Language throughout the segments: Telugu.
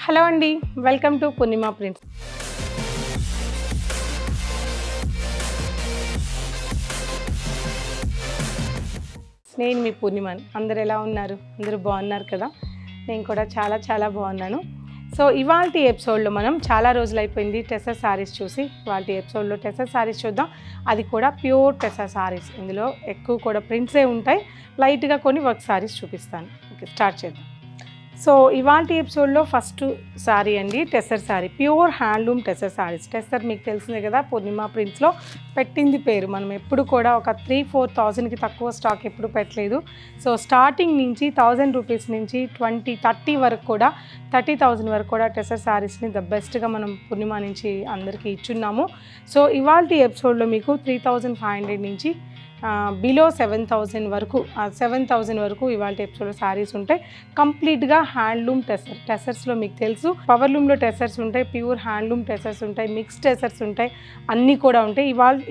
హలో అండి, వెల్కమ్ టు పూర్ణిమ ప్రింట్స్. నేను మీ పూర్ణిమని. అందరు ఎలా ఉన్నారు? అందరూ బాగున్నారు కదా? నేను కూడా చాలా బాగున్నాను. సో ఇవాల్టి ఎపిసోడ్లో మనం చాలా రోజులు అయిపోయింది టెసర్ శారీస్ చూసి. ఇవాల్టి ఎపిసోడ్లో టెసర్ శారీస్ చూద్దాం. అది కూడా ప్యూర్ టెసర్ శారీస్. ఇందులో ఎక్కువ కూడా ప్రింట్సే ఉంటాయి. లైట్గా కొన్ని వర్క్ శారీస్ చూపిస్తాను. ఓకే, స్టార్ట్ చేద్దాం. సో ఇవాల్టి ఎపిసోడ్లో ఫస్ట్ శారీ అండి, టెసర్ శారీ, ప్యూర్ హ్యాండ్లూమ్ టెసర్ శారీస్. టెసర్ మీకు తెలిసిందే కదా, పూర్ణిమ ప్రింట్స్లో పెట్టింది పేరు. మనం ఎప్పుడు కూడా ఒక 3,000-4,000కి తక్కువ స్టాక్ ఎప్పుడు పెట్టలేదు. సో స్టార్టింగ్ నుంచి 1000 రూపీస్ నుంచి 30 వరకు కూడా 30,000 వరకు కూడా టెసర్ శారీస్ని ద బెస్ట్గా మనం పూర్ణిమ నుంచి అందరికీ ఇచ్చున్నాము. సో ఇవాల్టి ఎపిసోడ్లో మీకు 3,500 నుంచి బిలో 7,000 వరకు 7,000 వరకు ఇవాళ ఎపిసోడ్లో శారీస్ ఉంటాయి. కంప్లీట్గా హ్యాండ్లూమ్ టెసర్స్లో మీకు తెలుసు, పవర్లూమ్లో టెసర్స్ ఉంటాయి, ప్యూర్ హ్యాండ్లూమ్ టెసర్స్ ఉంటాయి, మిక్స్ టెసర్స్ ఉంటాయి, అన్నీ కూడా ఉంటాయి.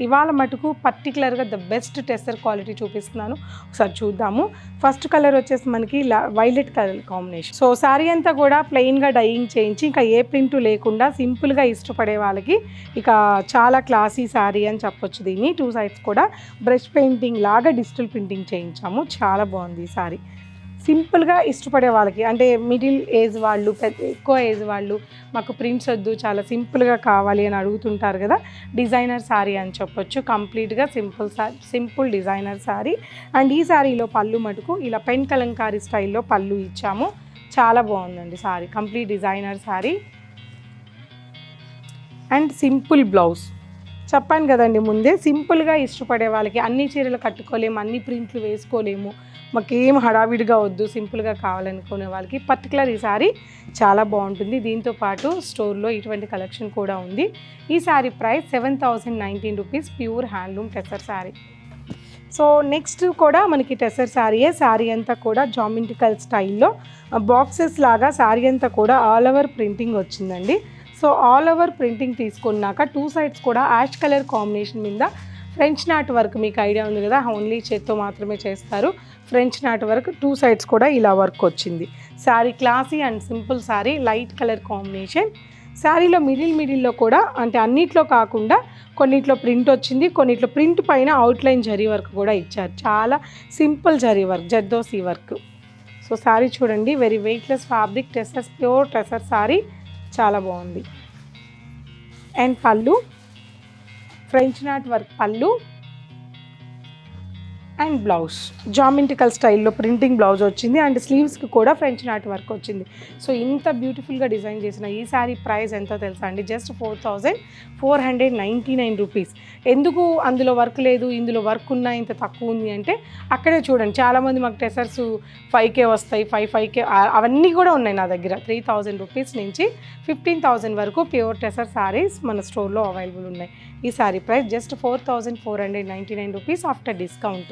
ఇవాళ మటుకు పర్టికులర్గా ద బెస్ట్ టెసర్ క్వాలిటీ చూపిస్తున్నాను. ఒకసారి చూద్దాము. ఫస్ట్ కలర్ వచ్చేసి మనకి violet colour combination. So sari అంతా కూడా ప్లెయిన్గా డైయింగ్ చేయించి ఇంకా ఏ ప్రింట్ లేకుండా సింపుల్గా ఇష్టపడే వాళ్ళకి ఇక చాలా క్లాసీ శారీ అని చెప్పొచ్చు. దీన్ని 2 సైడ్స్ కూడా బ్రష్ పెయింటింగ్ లాగా డిజిటల్ ప్రింటింగ్ చేయించాము. చాలా బాగుంది ఈ సారీ. సింపుల్గా ఇష్టపడే వాళ్ళకి, అంటే మిడిల్ ఏజ్ వాళ్ళు, ఎక్కువ ఏజ్ వాళ్ళు మాకు ప్రింట్స్ వద్దు, చాలా సింపుల్గా కావాలి అని అడుగుతుంటారు కదా, డిజైనర్ శారీ అని చెప్పొచ్చు. కంప్లీట్గా సింపుల్ డిజైనర్ శారీ. అండ్ ఈ శారీలో పళ్ళు మటుకు ఇలా పెన్ కలంకారీ స్టైల్లో పళ్ళు ఇచ్చాము. చాలా బాగుందండి sari, complete designer sari. And simple blouse. చెప్పాను కదండి ముందే, సింపుల్గా ఇష్టపడే వాళ్ళకి, అన్ని చీరలు కట్టుకోలేము, అన్ని ప్రింట్లు వేసుకోలేము, మాకేం హడావిడిగా వద్దు, సింపుల్గా కావాలనుకునే వాళ్ళకి పర్టికులర్ ఈ సారీ చాలా బాగుంటుంది. దీంతో పాటు స్టోర్లో ఇటువంటి కలెక్షన్ కూడా ఉంది. ఈ sorry price 7,019 rupees, pure handloom tussar sari. So next కూడా మనకి టెసర్ శారీయే. శారీ అంతా కూడా జామెట్రికల్ స్టైల్లో బాక్సెస్ లాగా శారీ అంతా కూడా ఆల్ ఓవర్ ప్రింటింగ్ వచ్చిందండి. సో ఆల్ ఓవర్ ప్రింటింగ్ తీసుకున్నాక 2 సైడ్స్ కూడా యాష్ కలర్ కాంబినేషన్ మీద ఫ్రెంచ్ నాట్ వర్క్, మీకు ఐడియా ఉంది కదా, ఓన్లీ చేత్తో మాత్రమే చేస్తారు. ఫ్రెంచ్ నాట్ వర్క్ 2 సైడ్స్ కూడా ఇలా వర్క్ వచ్చింది. Sari classy and simple sari, light colour combination. శారీలో మిడిల్లో కూడా, అంటే అన్నిట్లో కాకుండా కొన్నిట్లో ప్రింట్ వచ్చింది, కొన్నిట్లో ప్రింట్ పైన అవుట్లైన్ జరీ వర్క్ కూడా ఇచ్చారు. చాలా simple zari work, zardozi work. So sari చూడండి, very weightless fabric tussar, pure tussar sari, చాలా బాగుంది. And pallu French knot work pallu. And blouse geometrical స్టైల్లో ప్రింటింగ్ బ్లౌజ్ వచ్చింది. అండ్ స్లీవ్స్కి కూడా ఫ్రెంచ్ నాట్ వర్క్ వచ్చింది. సో ఇంత బ్యూటిఫుల్గా డిజైన్ చేసిన ఈ శారీ ప్రైస్ ఎంతో తెలుసా అండి? Just 4,499 rupees. ఎందుకు అందులో వర్క్ లేదు, ఇందులో వర్క్ ఉన్నా ఇంత తక్కువ ఉంది అంటే, అక్కడే చూడండి, చాలామంది మాకు టెసర్స్ 5K వస్తాయి, 5K అవన్నీ కూడా ఉన్నాయి నా దగ్గర. 3,000 రూపీస్ నుంచి 15,000 వరకు ప్యూర్ టెసర్ శారీస్ మన స్టోర్లో అవైలబుల్ ఉన్నాయి. ఈ sari price just 4,499 rupees after discount.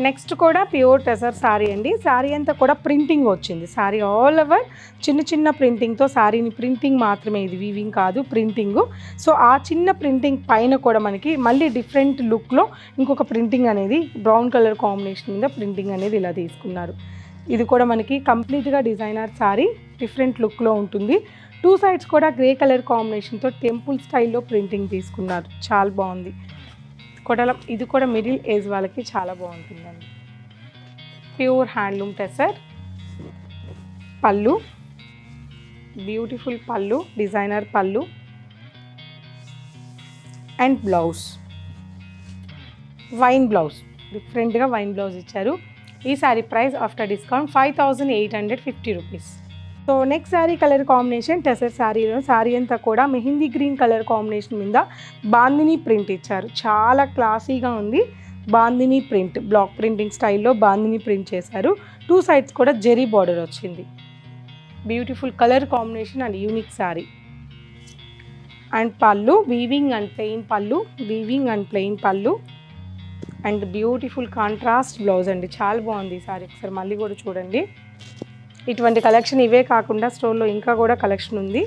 Next కూడా ప్యూర్ టెసర్ శారీ అండి. శారీ అంతా కూడా ప్రింటింగ్ వచ్చింది. శారీ ఆల్ ఓవర్ చిన్న ప్రింటింగ్తో, శారీని ప్రింటింగ్ మాత్రమే, ఇది వీవింగ్ కాదు, ప్రింటింగ్. సో ఆ చిన్న ప్రింటింగ్ పైన కూడా మనకి మళ్ళీ డిఫరెంట్ లుక్లో ఇంకొక ప్రింటింగ్ అనేది, బ్రౌన్ కలర్ కాంబినేషన్ మీద ప్రింటింగ్ అనేది ఇలా తీసుకున్నారు. ఇది కూడా మనకి కంప్లీట్గా డిజైనర్ శారీ, డిఫరెంట్ లుక్లో ఉంటుంది. 2 సైడ్స్ కూడా గ్రే కలర్ కాంబినేషన్తో టెంపుల్ స్టైల్లో ప్రింటింగ్ తీసుకున్నారు. చాలా బాగుంది. ఇది కూడా మిడిల్ ఏజ్ వాళ్ళకి చాలా బాగుంటుందండి. Pure handloom tussar. పళ్ళు బ్యూటిఫుల్ పళ్ళు, డిజైనర్ పళ్ళు. అండ్ బ్లౌజ్ వైన్ బ్లౌజ్, డిఫరెంట్గా వైన్ బ్లౌజ్ ఇచ్చారు. ఈ sari price after discount 5,850 rupees. So next sari colour combination tussar శారీలో, శారీ అంతా కూడా మెహందీ గ్రీన్ కలర్ కాంబినేషన్ మీద బాందిని ప్రింట్ ఇచ్చారు. చాలా క్లాసీగా ఉంది. బాందిని ప్రింట్, బ్లాక్ ప్రింటింగ్ స్టైల్లో బాందిని ప్రింట్ చేశారు. 2 సైడ్స్ కూడా జెరీ బార్డర్ వచ్చింది. Beautiful colour combination and unique sari. And పళ్ళు వీవింగ్ అండ్ ప్లెయిన్ పళ్ళు, వీవింగ్ అండ్ ప్లెయిన్ పళ్ళు. అండ్ బ్యూటిఫుల్ కాంట్రాస్ట్ బ్లౌజ్ అండి. చాలా బాగుంది ఈ శారీ. ఒకసారి మళ్ళీ కూడా చూడండి. ఇటువంటి కలెక్షన్ ఇవే కాకుండా స్టోర్లో ఇంకా కూడా కలెక్షన్ ఉంది.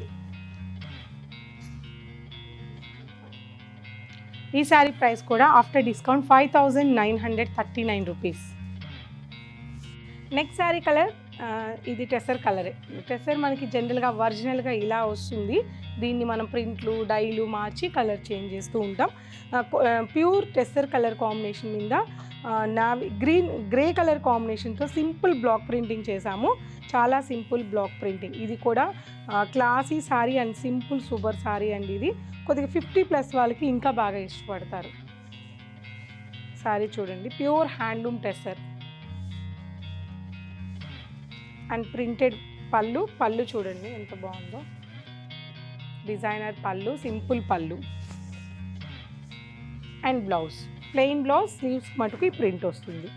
ఈ శారీ ప్రైస్ కూడా after discount 5,939 rupees. Next sari colour ఇది టెసర్ కలరే. టెసర్ మనకి జనరల్గా ఒరిజినల్గా ఇలా వస్తుంది. దీన్ని మనం ప్రింట్లు డైలు మార్చి కలర్ చేంజ్ చేస్తూ ఉంటాం. ప్యూర్ టెసర్ కలర్ కాంబినేషన్ మీద నావి గ్రే కలర్ కాంబినేషన్తో సింపుల్ బ్లాక్ ప్రింటింగ్ చేసాము. చాలా సింపుల్ బ్లాక్ ప్రింటింగ్. ఇది కూడా classy sorry and simple super sorry అండి. ఇది కొద్దిగా 50+ వాళ్ళకి ఇంకా బాగా ఇష్టపడతారు. సారీ చూడండి, pure handloom tussar and printed పళ్ళు చూడండి ఎంత బాగుందో. డిజైనర్ పళ్ళు, సింపుల్ పళ్ళు and blouse plain blouse, sleeves మటుకు ఈ ప్రింట్ వస్తుంది.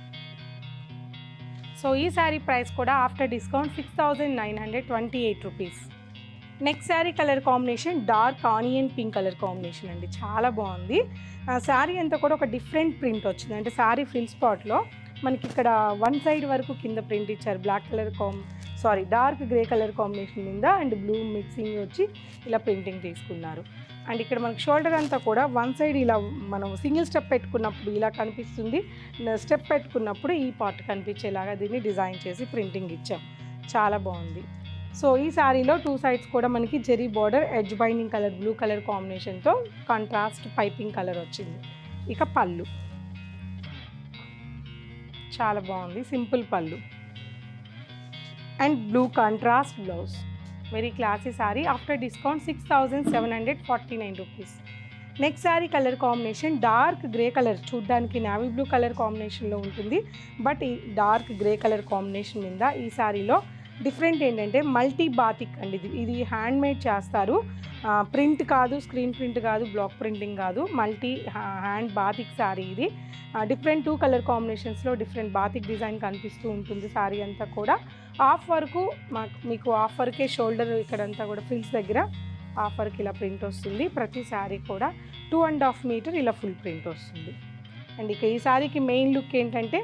సో ఈ శారీ ప్రైస్ కూడా after discount 6,928 rupees. Next sari colour combination dark onion pink colour combination అండి. చాలా బాగుంది. శారీ అంతా కూడా ఒక డిఫరెంట్ ప్రింట్ వచ్చింది. అంటే శారీ ఫిల్ స్పాట్లో మనకి ఇక్కడ వన్ సైడ్ వరకు కింద ప్రింట్ ఇచ్చారు. డార్క్ గ్రే కలర్ కాంబినేషన్ మీద అండ్ బ్లూ మిక్సింగ్ వచ్చి ఇలా ప్రింటింగ్ తీసుకున్నారు. అండ్ ఇక్కడ మనకి షోల్డర్ అంతా కూడా వన్ సైడ్ ఇలా మనం సింగిల్ స్టెప్ పెట్టుకున్నప్పుడు ఇలా కనిపిస్తుంది, స్టెప్ పెట్టుకున్నప్పుడు ఈ పార్ట్ కనిపించేలాగా దీన్ని డిజైన్ చేసి ప్రింటింగ్ ఇచ్చాం. చాలా బాగుంది. సో ఈ శారీలో 2 సైడ్స్ కూడా మనకి zari border, edge binding colour blue colour కాంబినేషన్తో కాంట్రాస్ట్ పైపింగ్ కలర్ వచ్చింది. ఇక పళ్ళు చాలా బాగుంది, సింపుల్ పళ్ళు and blue contrast blouse. Very classy sari. After discount 6,749 rupees. Next sari colour combination dark grey colour, చూడ్డానికి నావీ బ్లూ కలర్ కాంబినేషన్లో ఉంటుంది. బట్ ఈ డార్క్ గ్రే కలర్ కాంబినేషన్ మీద ఈ శారీలో డిఫరెంట్ ఏంటంటే మల్టీ బాతిక్ అండి. ఇది హ్యాండ్ మేడ్ చేస్తారు. ప్రింట్ కాదు, స్క్రీన్ ప్రింట్ కాదు, బ్లాక్ ప్రింటింగ్ కాదు, మల్టీ హ్యాండ్ బాతిక్ శారీ ఇది. డిఫరెంట్ 2 కలర్ కాంబినేషన్స్లో డిఫరెంట్ బాతిక్ డిజైన్ కనిపిస్తూ ఉంటుంది. శారీ అంతా కూడా హాఫ్ వరకు మీకు హాఫ్ వరకే షోల్డర్ ఇక్కడంతా కూడా ఫ్రిల్స్ దగ్గర హాఫ్ వరకు ఇలా ప్రింట్ వస్తుంది. ప్రతి శారీ కూడా 2.5 మీటర్ ఇలా ఫుల్ ప్రింట్ వస్తుంది. అండ్ ఇక ఈ శారీకి మెయిన్ లుక్ ఏంటంటే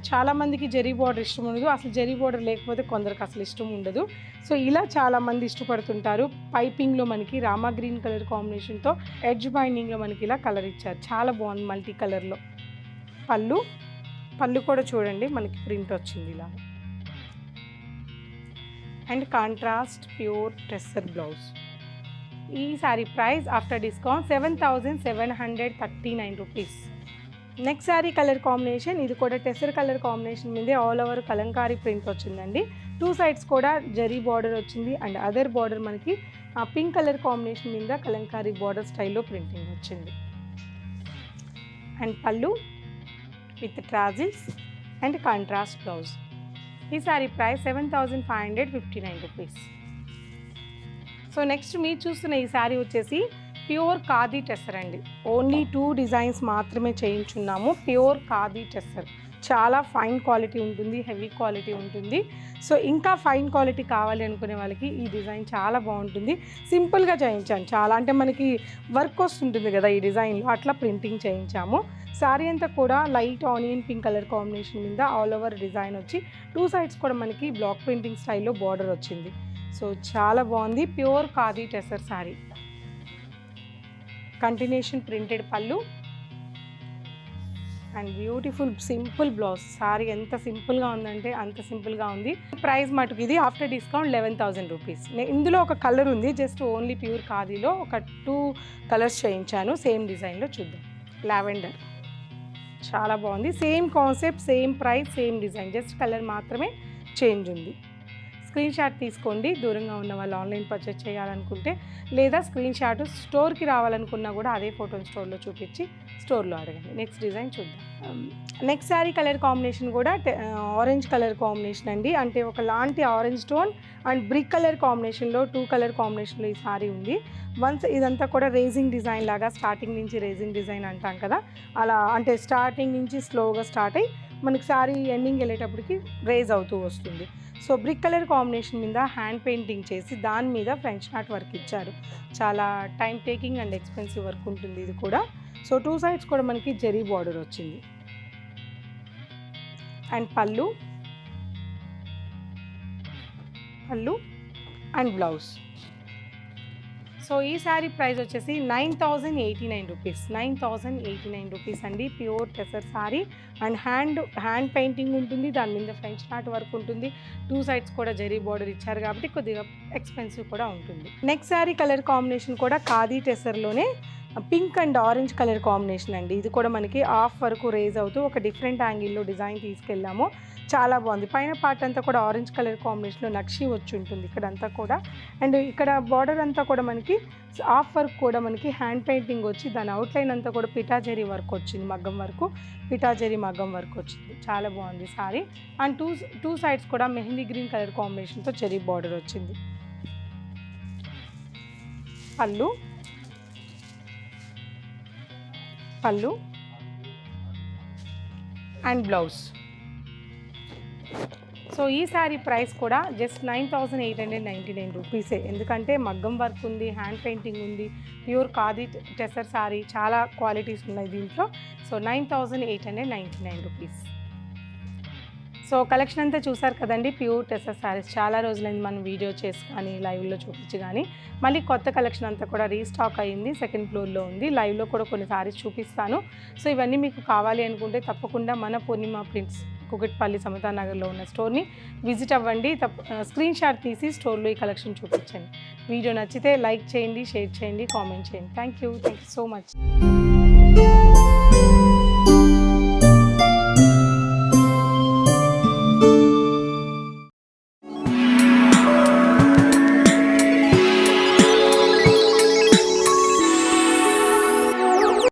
చాలామందికి జెరీ బార్డర్ ఇష్టం ఉండదు. అసలు జెరీ బార్డర్ లేకపోతే కొందరికి అసలు ఇష్టం ఉండదు. సో ఇలా చాలామంది ఇష్టపడుతుంటారు. పైపింగ్లో మనకి రామా గ్రీన్ కలర్ కాంబినేషన్తో ఎడ్జ్ బైండింగ్లో మనకి ఇలా కలర్ ఇచ్చారు. చాలా బాగుంది మల్టీ కలర్లో. పళ్ళు కూడా చూడండి మనకి ప్రింట్ వచ్చింది ఇలా. And contrast pure tussar blouse. ఈ sari price after discount 7,739 rupees. Next sari colour combination ఇది కూడా టెస్సర్ కలర్ కాంబినేషన్ మీదే ఆల్ ఓవర్ కలంకారీ ప్రింట్ వచ్చిందండి. 2 సైడ్స్ కూడా జరీ బార్డర్ వచ్చింది అండ్ అదర్ బార్డర్ మనకి పింక్ కలర్ కాంబినేషన్ మీద కలంకారీ బార్డర్ స్టైల్లో ప్రింటింగ్ వచ్చింది. And pallu with tassels and contrast blouse. ఈ sari price 7,559 rupees. So next మీరు చూస్తున్న ఈ శారీ వచ్చేసి ప్యూర్ ఖాదీ టెస్సర్ అండి. ఓన్లీ 2 డిజైన్స్ మాత్రమే చేయించున్నాము. ప్యూర్ ఖాదీ టెస్సర్ చాలా ఫైన్ క్వాలిటీ ఉంటుంది, హెవీ క్వాలిటీ ఉంటుంది. సో ఇంకా ఫైన్ క్వాలిటీ కావాలి అనుకునే వాళ్ళకి ఈ డిజైన్ చాలా బాగుంటుంది. సింపుల్గా చేయించాను, చాలా అంటే మనకి వర్క్ వస్తుంటుంది కదా ఈ డిజైన్లో, అట్లా ప్రింటింగ్ చేయించాము. శారీ అంతా కూడా light onion pink colour combination మీద ఆల్ ఓవర్ డిజైన్ వచ్చి 2 సైడ్స్ కూడా మనకి బ్లాక్ ప్రింటింగ్ స్టైల్లో బార్డర్ వచ్చింది. సో చాలా బాగుంది. Pure khadi tussar sari. Continuation printed pallu and beautiful simple blouse. Sari ఎంత సింపుల్గా ఉందంటే అంత సింపుల్గా ఉంది. ప్రైస్ మటుకు ఇది ఆఫ్టర్ డిస్కౌంట్ 11,000 రూపీస్. ఇందులో ఒక కలర్ ఉంది, జస్ట్ ఓన్లీ ప్యూర్ ఖాదీలో ఒక 2 కలర్స్ చేయించాను. సేమ్ డిజైన్లో చూద్దాం. లావెండర్ చాలా బాగుంది. Same concept, same price, same design, just colour మాత్రమే చేంజ్ ఉంది. స్క్రీన్ షాట్ తీసుకోండి. దూరంగా ఉన్న వాళ్ళు ఆన్లైన్ పర్చేస్ చేయాలనుకుంటే, లేదా స్క్రీన్ షాట్ స్టోర్కి రావాలనుకున్నా కూడా అదే ఫోటోని స్టోర్లో చూపించి స్టోర్లో అడగండి. నెక్స్ట్ డిజైన్ చూద్దాం. నెక్స్ట్ శారీ కలర్ కాంబినేషన్ కూడా ఆరెంజ్ కలర్ కాంబినేషన్ అండి. అంటే ఒకలాంటి orange tone and brick colour కాంబినేషన్లో 2 కలర్ కాంబినేషన్లో ఈ శారీ ఉంది. వన్స్ ఇదంతా కూడా రేజింగ్ డిజైన్ లాగా, స్టార్టింగ్ నుంచి రేజింగ్ డిజైన్ అంటాం కదా, అలా అంటే స్టార్టింగ్ నుంచి స్లోగా స్టార్ట్ అయ్యి మనకి శారీ ఎండింగ్ వెళ్ళేటప్పటికి రేజ్ అవుతూ వస్తుంది. సో బ్రిక్ కలర్ కాంబినేషన్ మీద హ్యాండ్ పెయింటింగ్ చేసి దాని మీద ఫ్రెంచ్ నాట్ వర్క్ ఇచ్చారు. చాలా time taking and expensive work ఉంటుంది ఇది కూడా. సో 2 సైడ్స్ కూడా మనకి జెరీ బార్డర్ వచ్చింది. అండ్ పళ్ళు అండ్ బ్లౌజ్. సో ఈ శారీ ప్రైస్ వచ్చేసి 9089 రూపీస్. 9089 రూపీస్ అండి. Pure tussar sari and hand painting ఉంటుంది, దాని మీద ఫ్రెంచ్ నాట్ వర్క్ ఉంటుంది. 2 సైడ్స్ కూడా జరీ బార్డర్ ఇచ్చారు కాబట్టి కొద్దిగా ఎక్స్పెన్సివ్ కూడా ఉంటుంది. నెక్స్ట్ శారీ కలర్ కాంబినేషన్ కూడా ఖాదీ టెసర్లోనే pink and orange colour combination అండి. ఇది కూడా మనకి హాఫ్ వరకు రేజ్ అవుతూ ఒక డిఫరెంట్ యాంగిల్లో డిజైన్ తీసుకెళ్ళాము. చాలా బాగుంది. పైన పార్ట్ అంతా కూడా ఆరెంజ్ కలర్ కాంబినేషన్లో నక్షి వచ్చి ఉంటుంది ఇక్కడంతా కూడా. అండ్ ఇక్కడ బార్డర్ అంతా కూడా మనకి హాఫ్ వర్క్ కూడా మనకి హ్యాండ్ పెయింటింగ్ వచ్చి దాని అవుట్లైన్ అంతా కూడా పిటాజరీ వర్క్ వచ్చింది, మగ్గం వరకు పిటాజరీ మగ్గం వర్క్ వచ్చింది. చాలా బాగుంది సారీ. అండ్ టూ సైడ్స్ కూడా మెహందీ గ్రీన్ కలర్ కాంబినేషన్తో చెరీ బార్డర్ వచ్చింది. పళ్ళు అండ్ బ్లౌజ్. సో ఈ శారీ ప్రైస్ కూడా జస్ట్ 9899 రూపీసే. ఎందుకంటే మగ్గం వర్క్ ఉంది, హ్యాండ్ పెయింటింగ్ ఉంది, ప్యూర్ ఖాదీ టెసర్ శారీ, చాలా క్వాలిటీస్ ఉన్నాయి దీంట్లో. So 9899 rupees. సో కలెక్షన్ అంతా చూసారు కదండి, ప్యూర్ టెసర్ శారీస్. చాలా రోజులైంది మనం వీడియో చేసి కానీ లైవ్లో చూపించి కానీ. మళ్ళీ కొత్త కలెక్షన్ అంతా కూడా రీస్టాక్ అయ్యింది, సెకండ్ ఫ్లోర్లో ఉంది. లైవ్లో కూడా కొన్ని శారీస్ చూపిస్తాను. సో ఇవన్నీ మీకు కావాలి అనుకుంటే తప్పకుండా మన పూర్ణిమ ప్రింట్స్ కుకట్పల్లి సమతానగర్లో ఉన్న స్టోర్ని విజిట్ అవ్వండి. స్క్రీన్ షాట్ తీసి స్టోర్లో ఈ కలెక్షన్ చూపించండి. వీడియో నచ్చితే లైక్ చేయండి, షేర్ చేయండి, కామెంట్ చేయండి. Thank you so much.